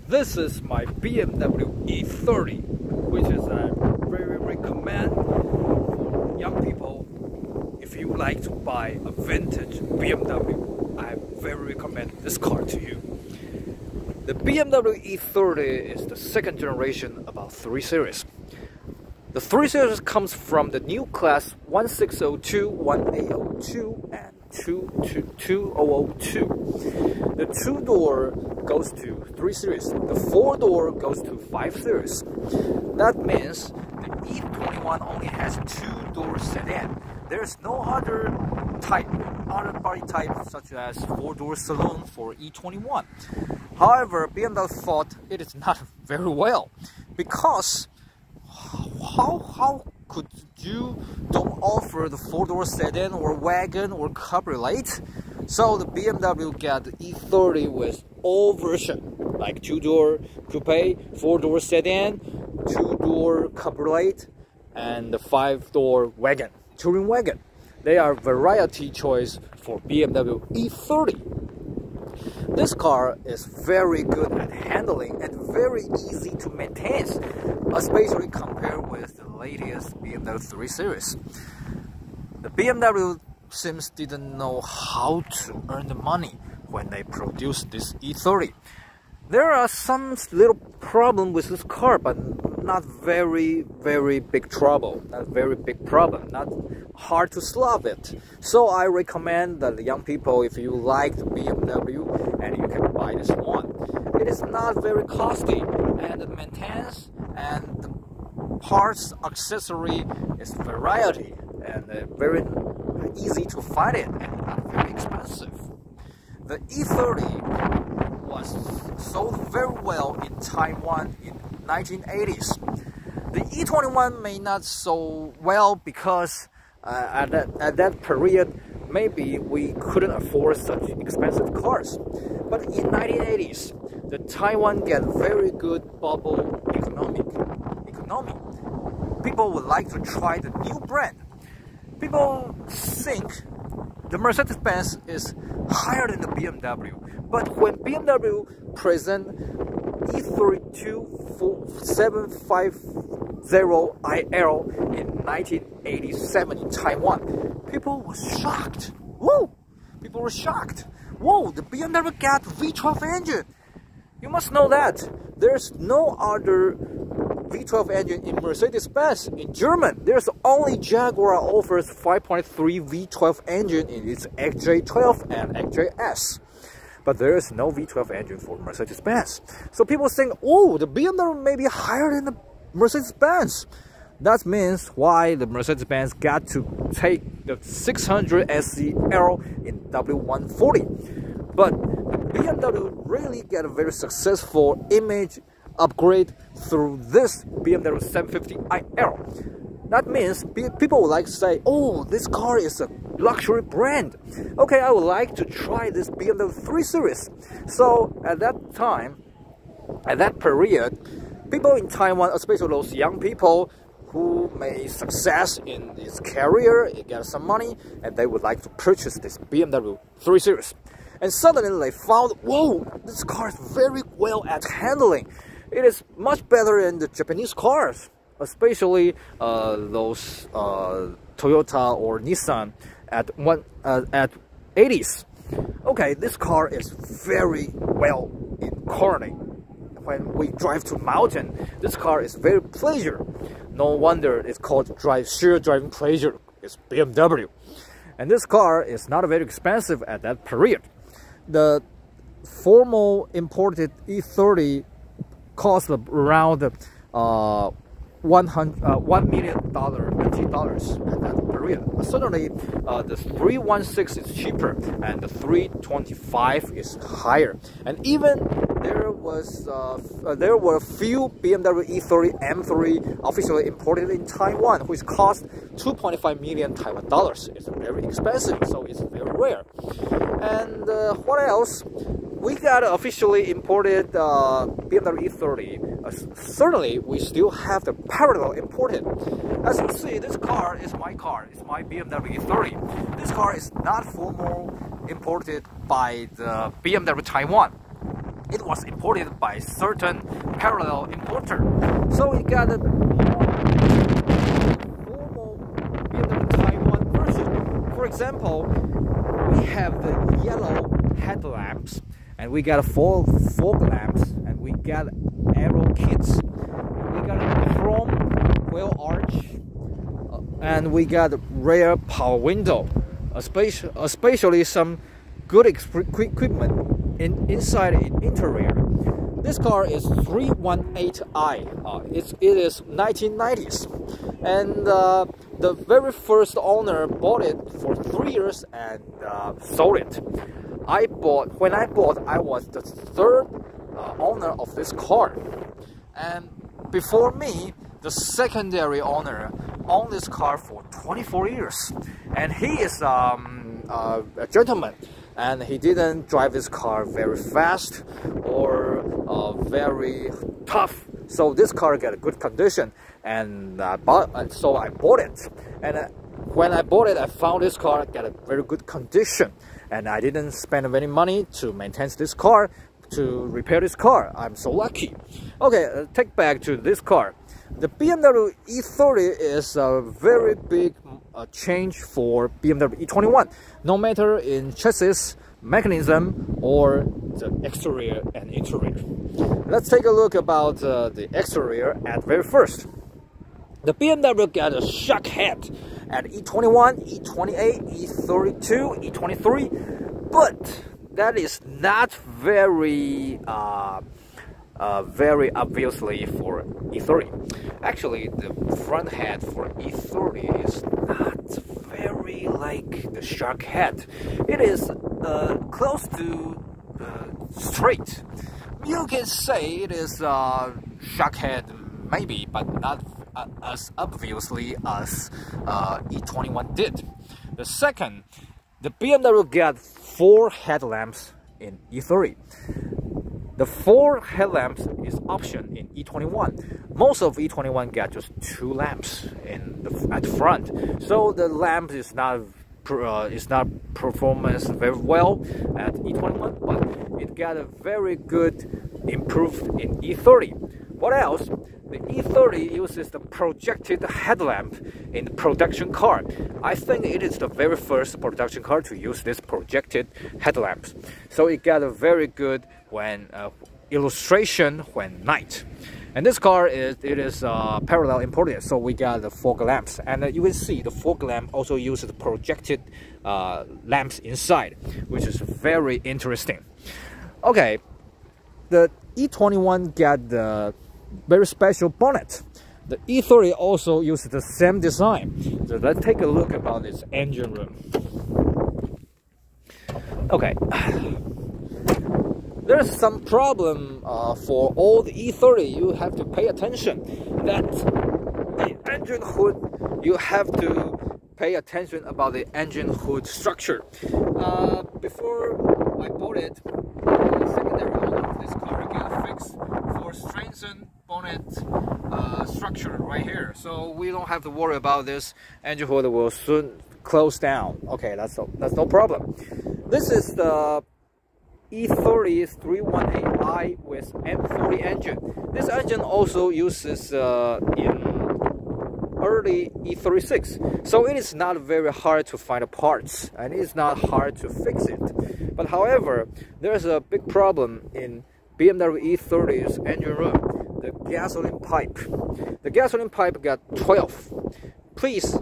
This is my BMW E30, which is I very recommend for young people. If you like to buy a vintage BMW, I very recommend this car to you. The BMW E30 is the second generation about 3 Series. The 3 Series comes from the new class 1602, 1802, and 2002. The 2-door goes to 3 Series. The 4-door goes to 5 Series. That means the E21 only has 2-door sedan. There's no other body type such as 4-door saloon for E21. However, BMW thought it is not very well because how could you don't offer the 4-door sedan or wagon or Cabriolet? So the BMW got the E30 with all versions, like 2-door coupe, 4-door sedan, 2-door Cabriolet, and the 5-door wagon, touring wagon. They are variety choice for BMW E30. This car is very good at handling and very easy to maintain, especially compared with the latest BMW 3 Series. The BMW seems didn't know how to earn the money when they produced this E30. There are some little problem with this car, but not very big trouble, not very big problem, not hard to solve it. So I recommend that the young people, if you like the BMW, and you can buy this one. It is not very costly, and the maintenance and the parts accessory is variety and very easy to find it and not very expensive. The E30 was sold very well in Taiwan in 1980s. The E21 may not so well because at that period maybe we couldn't afford such expensive cars. But in 1980s, the Taiwan get very good bubble economy. People would like to try the new brand. People think the Mercedes-Benz is higher than the BMW. But when BMW present E32 750IL in 1987 in Taiwan, people were shocked. Whoa! People were shocked. Whoa! The BMW got V12 engine. You must know that there's no other V12 engine in Mercedes-Benz. In German, there's only Jaguar offers 5.3 V12 engine in its XJ12 and XJS. But there is no V12 engine for Mercedes-Benz. So people think, oh, the BMW may be higher than the Mercedes-Benz. That means why the Mercedes-Benz got to take the 600 SCL in W140. But the BMW really got a very successful image upgrade through this BMW 750iL. That means people would like to say, oh, this car is a luxury brand. Okay, I would like to try this BMW 3 Series. So at that time, at that period, people in Taiwan, especially those young people who made success in his career, get some money, and they would like to purchase this BMW 3 Series. And suddenly they found, whoa, this car is very well at handling. It is much better than the Japanese cars, especially those Toyota or Nissan at 80s. Okay, this car is very well in cornering. When we drive to mountain, this car is very pleasure. No wonder it's called sheer driving pleasure. It's BMW. And this car is not very expensive at that period. The formal imported E30 cost around $1 million at that period. Certainly, the 316 is cheaper and the 325 is higher. And even there were a few BMW E30 M3 officially imported in Taiwan, which cost 2.5 million Taiwan dollars. It's very expensive, so it's very rare. And what else? We got officially imported BMW E30. Certainly, we still have the parallel imported. As you see, this car is my car. It's my BMW E30. This car is not formal imported by the BMW Taiwan. it was imported by certain parallel importer. So it got a normal BMW Taiwan version. For example, we have the yellow headlamps, and we got fog lamps, and we got aero kits. We got a chrome wheel arch, and we got rear power window, especially some good equipment inside the interior. This car is 318i. It is 1990s, and the very first owner bought it for 3 years and sold it. When I bought, I was the third owner of this car, and before me, the secondary owner owned this car for 24 years, and he is a gentleman, and he didn't drive this car very fast or very tough. So this car got a good condition, and so I bought it. And when I bought it, I found this car got a very good condition, and I didn't spend any money to maintain this car, to repair this car. I'm so lucky. Okay, take back to this car. The BMW E30 is a very big change for BMW E21, no matter in chassis, mechanism, or the exterior and interior. Let's take a look about the exterior at very first. The BMW got a shock head at E21, E28, E32, E23, but that is not very obviously for E30. Actually, the front head for E30 is not very like the shock head. It is close to straight. You can say it is shock head maybe, but not as obviously as E21 did. The second, the BMW got 4 headlamps in E30. The 4 headlamps is option in E21. Most of E21 got just 2 lamps at the front, so the lamp is not performance very well at E21, but it got a very good improved in E30. What else? The E30 uses the projected headlamp in the production car. I think it is the very first production car to use this projected headlamps. So it got a very good illustration when night. And this car is parallel imported, so we got the fog lamps, and you can see the fog lamp also uses the projected lamps inside, which is very interesting. Okay, the E21 got the very special bonnet. The E30 also uses the same design. So let's take a look about its engine room. Okay, there's some problem for all the E30. You have to pay attention that the engine hood, you have to pay attention about the engine hood structure. Before I bought it, the secondary owner of this car got fixed for strengthened bonnet structure right here, so we don't have to worry about this. Engine hood will soon close down. Okay, that's no problem. This is the E30 318i with M3 engine. This engine also uses in early E36, so it is not very hard to find parts, and it is not hard to fix it. But however, there's a big problem in BMW E30's engine room: the gasoline pipe. The gasoline pipe got 12. Please,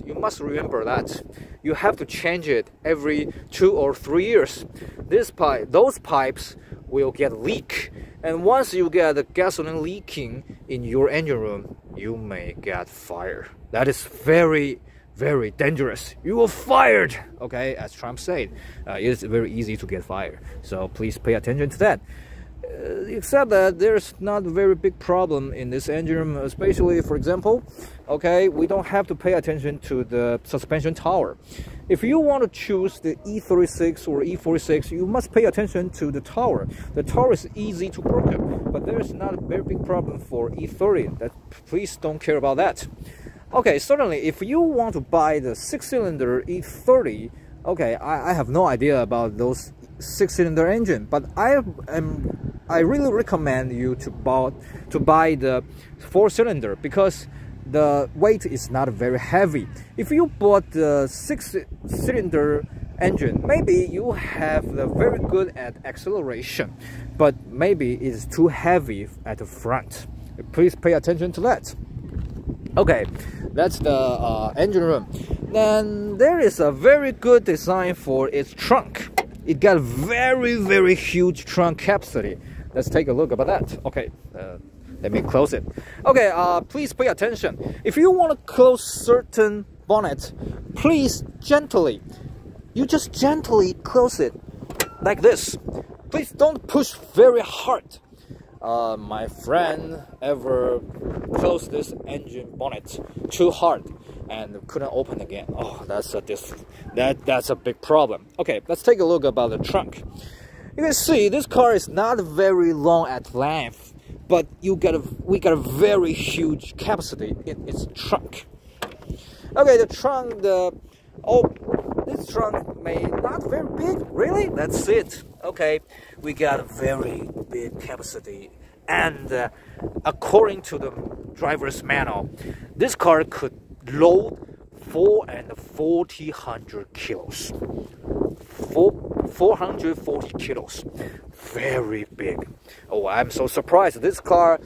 you must remember that you have to change it every 2 or 3 years. Those pipes will get leak, and once you get the gasoline leaking in your engine room, you may get fired. That is very, very dangerous. You will fired. Okay, as Trump said, it's very easy to get fired. So please pay attention to that. Except that there's not a very big problem in this engine room, especially, for example, okay, we don't have to pay attention to the suspension tower. If you want to choose the E36 or E46, you must pay attention to the tower. The tower is easy to broken, but there's not a very big problem for E30. Please don't care about that. Okay, certainly, if you want to buy the 6-cylinder E30, okay, I have no idea about those six-cylinder engine, but I really recommend you to buy the four-cylinder because the weight is not very heavy. If you bought the six-cylinder engine, maybe you have the very good at acceleration, but maybe it's too heavy at the front. Please pay attention to that. Okay, that's the engine room. Then there is a very good design for its trunk. It got very huge trunk capacity. Let's take a look about that. Okay, let me close it. Okay, please pay attention. If you want to close certain bonnet, please you just gently close it like this. Please don't push very hard. My friend ever closed this engine bonnet too hard and couldn't open again. Oh, that's a big problem. Okay, let's take a look about the trunk. You can see this car is not very long at length, but we got a very huge capacity in its trunk. Okay, the trunk, this trunk may not very big, really? That's it. Okay, we got a very big capacity, and according to the driver's manual, this car could load 440 kilos. 440 kilos. Very big. Oh, I'm so surprised. This car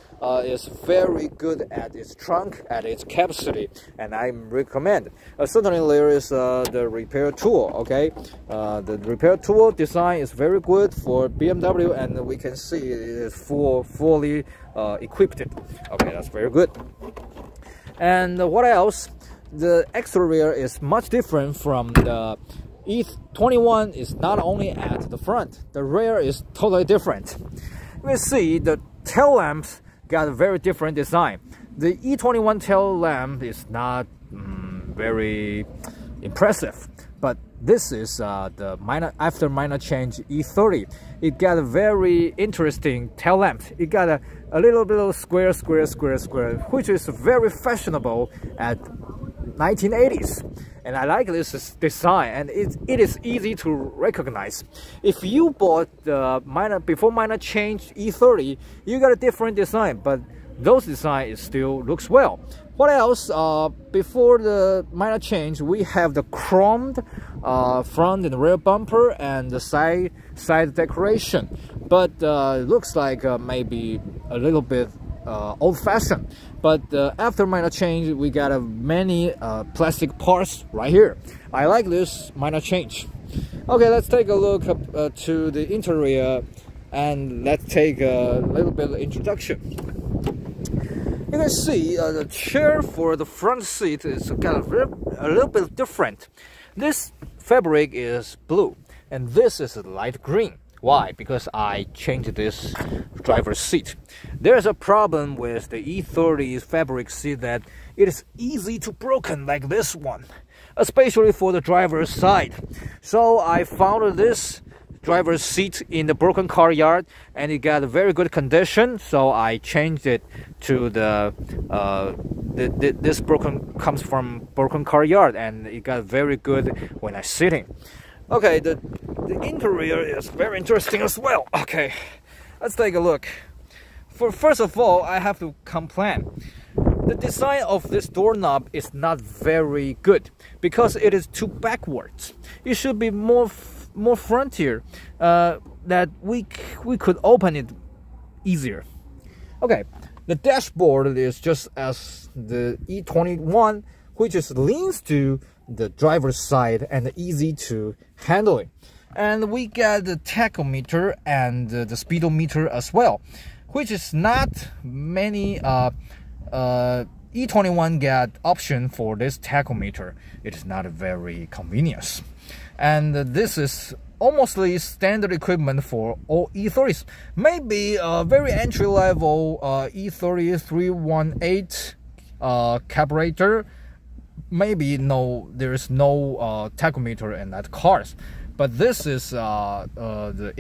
is very good at its trunk, at its capacity, and I recommend. Certainly there is the repair tool. Okay, the repair tool design is very good for BMW, and we can see it is fully equipped. Okay, that's very good. And what else? The exterior is much different from the E21. Is not only at the front, the rear is totally different. You can see the tail lamps got a very different design. The E21 tail lamp is not very impressive, but this is the after minor change E30. It got a very interesting tail lamp. It got a little bit of square, which is very fashionable at 1980s, and I like this design, and it is easy to recognize. If you bought the before minor change E30, you got a different design, but those design still looks well. What else? Before the minor change, we have the chromed front and rear bumper and the side decoration, but it looks like maybe a little bit old-fashioned. But after minor change, we got many plastic parts right here. I like this minor change. Okay, let's take a look to the interior, and let's take a little bit of introduction. You can see the chair for the front seat is got a little bit different. This fabric is blue, and this is light green. Why? Because I changed this driver's seat. There's a problem with the E30's fabric seat that it is easy to broken like this one, especially for the driver's side. So I found this driver's seat in the broken car yard, and it got a very good condition. So I changed it to this comes from broken car yard, and it got very good when I sitting. Okay, the interior is very interesting as well. Okay, let's take a look. First of all, I have to complain. The design of this doorknob is not very good because it is too backwards. It should be more frontier, that we could open it easier. Okay, the dashboard is just as the E21, which leans to the driver's side and easy to handling. And we got the tachometer and the speedometer as well, which is not many E21 got option for this tachometer. It is not very convenient, and this is almost standard equipment for all E30s. Maybe a very entry level E30 318 carburetor. Maybe there is no tachometer in that cars, but this is the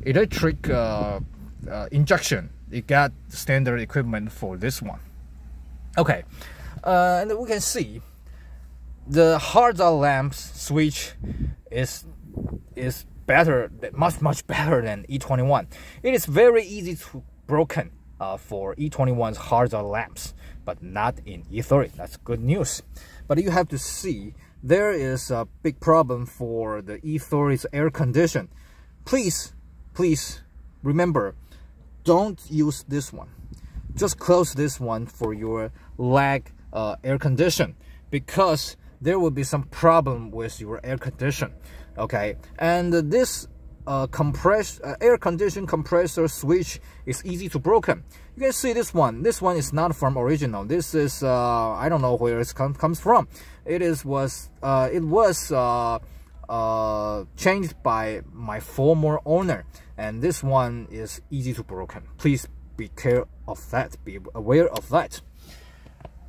electric injection. It got standard equipment for this one. Okay, and we can see the hazard lamp switch is better, much better than E21. It is very easy to broken for E21's hazard lamps, but not in E30. That's good news. But you have to see there is a big problem for the E30's air condition. Please remember, don't use this one. Just close this one for your lag air condition, because there will be some problem with your air condition. Okay, and this air condition compressor switch is easy to broken. You can see this one. This one is not from original. This is I don't know where it comes from. It was changed by my former owner, and this one is easy to broken. Please be care of that. Be aware of that.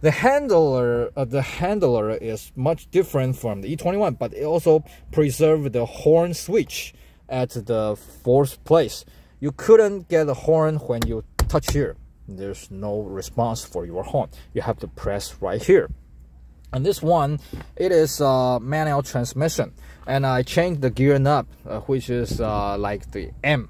The handler is much different from the E21, but it also preserved the horn switch at the fourth place. You couldn't get a horn when you touch here. There's no response for your horn. You have to press right here. And this one, it is manual transmission, and I changed the gear knob, which is like the M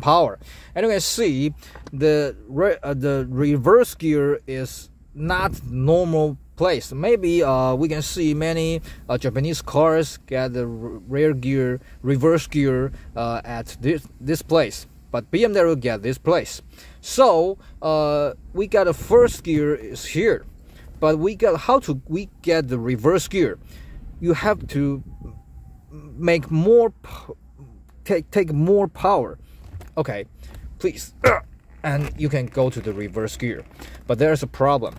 power. And you can see the reverse gear is not normal place. Maybe we can see many Japanese cars get the reverse gear at this place, but BMW get this place. So we got a first gear is here, but we get we get the reverse gear. You have to make more take more power. Okay, please. And you can go to the reverse gear. But there's a problem.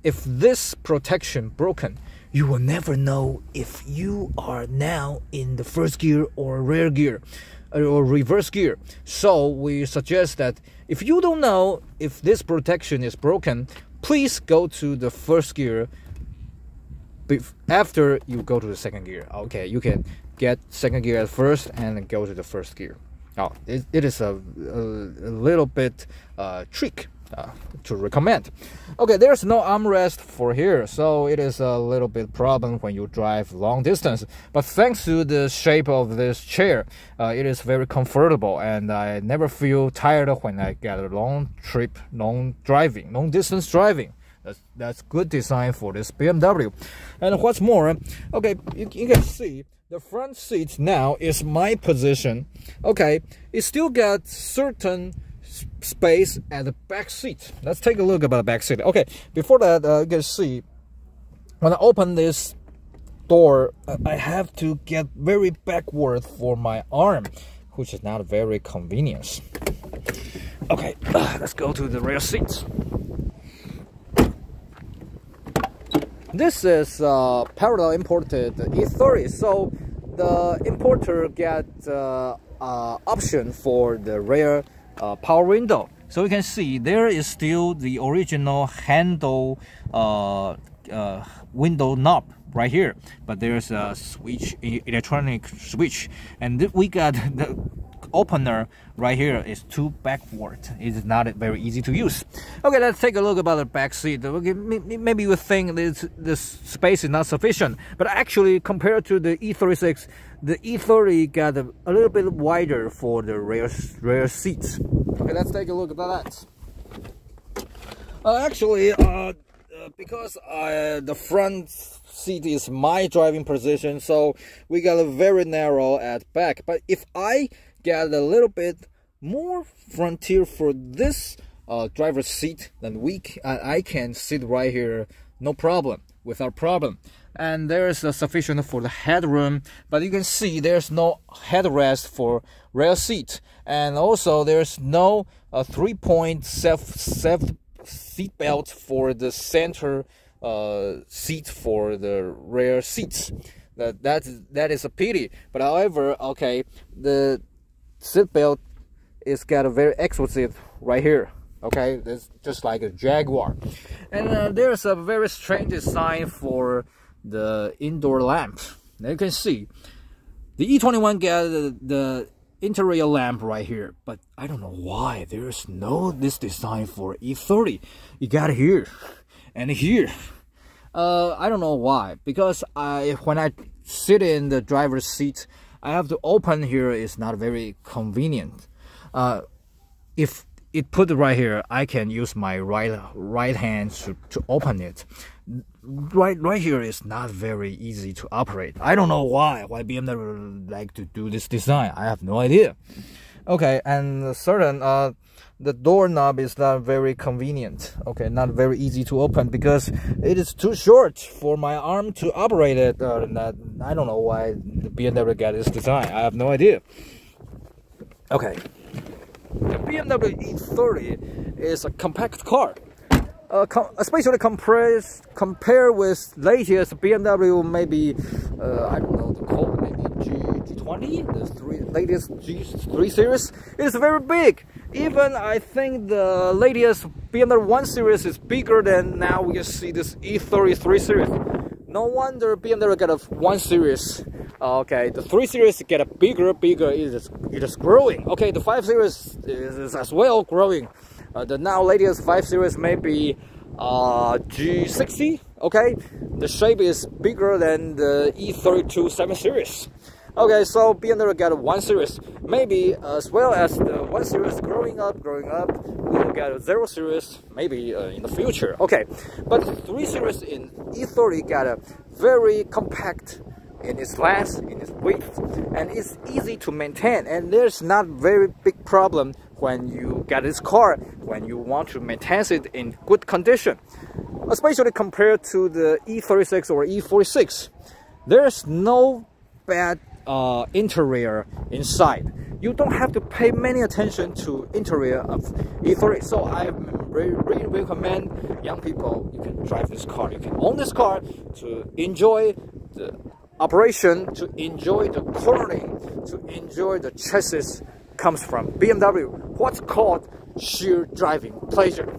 If this protection broken, you will never know if you are now in the first gear or rear gear or reverse gear. So we suggest that if you don't know if this protection is broken, please go to the first gear after you go to the second gear. Okay, you can get second gear at first and go to the first gear. Oh, it is a little bit trick to recommend. Okay, there's no armrest for here, so it is a little bit problem when you drive long distance. But thanks to the shape of this chair, it is very comfortable, and I never feel tired when I get a long distance driving. That's good design for this BMW. And what's more, okay, you can see the front seat now is my position. Okay, it still got certain space at the back seat. Let's take a look about the back seat. Okay, before that, you can see when I open this door, I have to get very backward for my arm, which is not very convenient. Okay, let's go to the rear seats. This is parallel imported E30, so the importer get option for the rear power window. So you can see there is still the original handle window knob right here, but there's a switch, electronic switch, and we got the opener right here is too backward. It is not very easy to use. Okay, let's take a look about the back seat. Okay, maybe you think this space is not sufficient, but actually compared to the E36, the E30 got a little bit wider for the rear seats. Okay, let's take a look about that. Actually, because the front seat is my driving position, so we got a very narrow at back. But if I get a little bit more frontier for this driver's seat, then I can sit right here, no problem, without problem. And there's sufficient for the headroom, but you can see there's no headrest for rear seat, and also there's no 3-point seat belt for the center seat for the rear seats. That is a pity. But however, okay, the seat belt is got a very exclusive right here. Okay, it's just like a Jaguar. And there's a very strange design for the indoor lamp. Now you can see the E21 got the interior lamp right here, but I don't know why there's no this design for E30. You got it here and here. I don't know why, because when I sit in the driver's seat, I have to open here is not very convenient. If it put it right here, I can use my right hand to open it. Right here is not very easy to operate. I don't know why BMW like to do this design. I have no idea. Okay, and certain the doorknob is not very convenient. Okay, not very easy to open because it is too short for my arm to operate it. I don't know why the BMW got this design. I have no idea. Okay, the BMW E30 is a compact car. Especially compare with latest BMW, maybe I don't know the Coupe, maybe G20, the latest G3 series. It is very big. Even I think the latest BMW 1 series is bigger than now we see this E30 3 series. No wonder BMW got a 1 series. Okay, the 3 series get a bigger. It is growing. Okay, the 5 series is as well growing. The now latest 5 series may be G60. Okay, the shape is bigger than the E32 7 series. Okay, so BMW got a 1 series. Maybe as well as the 1 series growing up, we will get a 0 series maybe in the future. Okay, but the 3 series in E30 got a very compact in its length, in its width, and it's easy to maintain, and there's not very big problem when you get this car, when you want to maintain it in good condition, especially compared to the E36 or E46. There's no bad interior inside. You don't have to pay many attention to interior of E30. So I really recommend young people, you can drive this car, you can own this car to enjoy the operation, to enjoy the cornering, to enjoy the chassis comes from BMW, what's called sheer driving pleasure.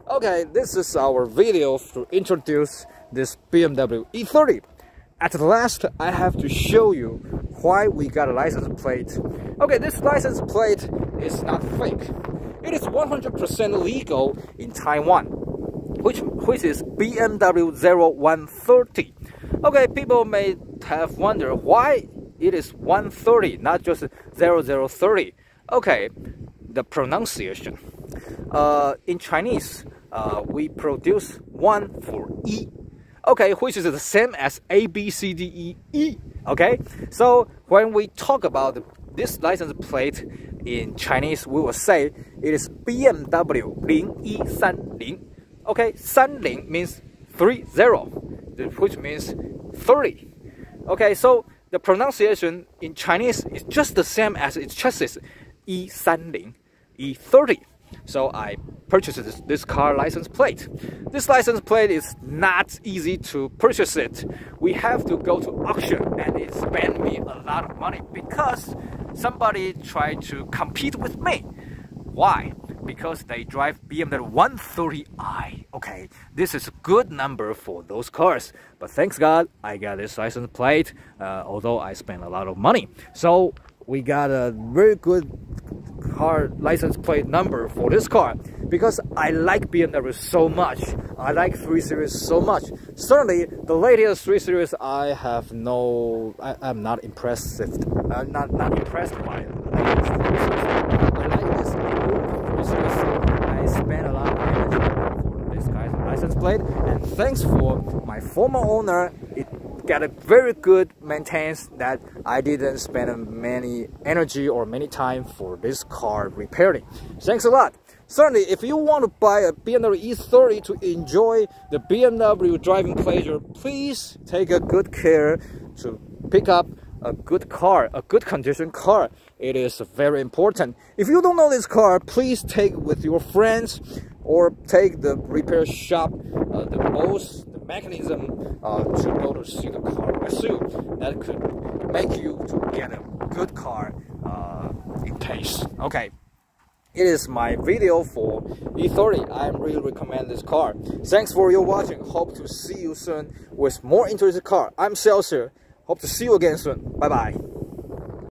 Okay, this is our video to introduce this BMW E30. At the last, I have to show you why we got a license plate. Okay, this license plate is not fake. It is 100% legal in Taiwan, which is BMW 0130. Okay, people may have wondered why it is 130, not just 0030. Okay, the pronunciation. In Chinese, we produce 1 for E. Okay, which is the same as A, B, C, D, E, E. Okay, so when we talk about this license plate in Chinese, we will say it is BMW 0130. Okay, 30 means 30, which means 30. Okay, so the pronunciation in Chinese is just the same as its chassis, E30, E30. So I purchased this car license plate. This license plate is not easy to purchase it. We have to go to auction, and it spent me a lot of money because somebody tried to compete with me. Why? Because they drive BMW 130i. Okay, this is a good number for those cars. But thanks God, I got this license plate, although I spent a lot of money. So we got a very good car license plate number for this car because I like BMW so much. I like 3 Series so much. Certainly, the latest 3 Series I'm not impressed. I'm not impressed by it. I like this old 3 Series. I spent a lot of energy for this guy's license plate, and thanks for my former owner. It got a very good maintenance that I didn't spend many energy or many time for this car repairing. Thanks a lot. Certainly, if you want to buy a BMW E30 to enjoy the BMW driving pleasure, please take a good care to pick up a good car, a good condition car. It is very important. If you don't know this car, please take it with your friends or take the repair shop, the mechanism to go to see the car with you. That could make you to get a good car in case. Okay, it is my video for E30. I really recommend this car. Thanks for your watching. Hope to see you soon with more interesting car. I'm Sales here. Hope to see you again soon. Bye bye.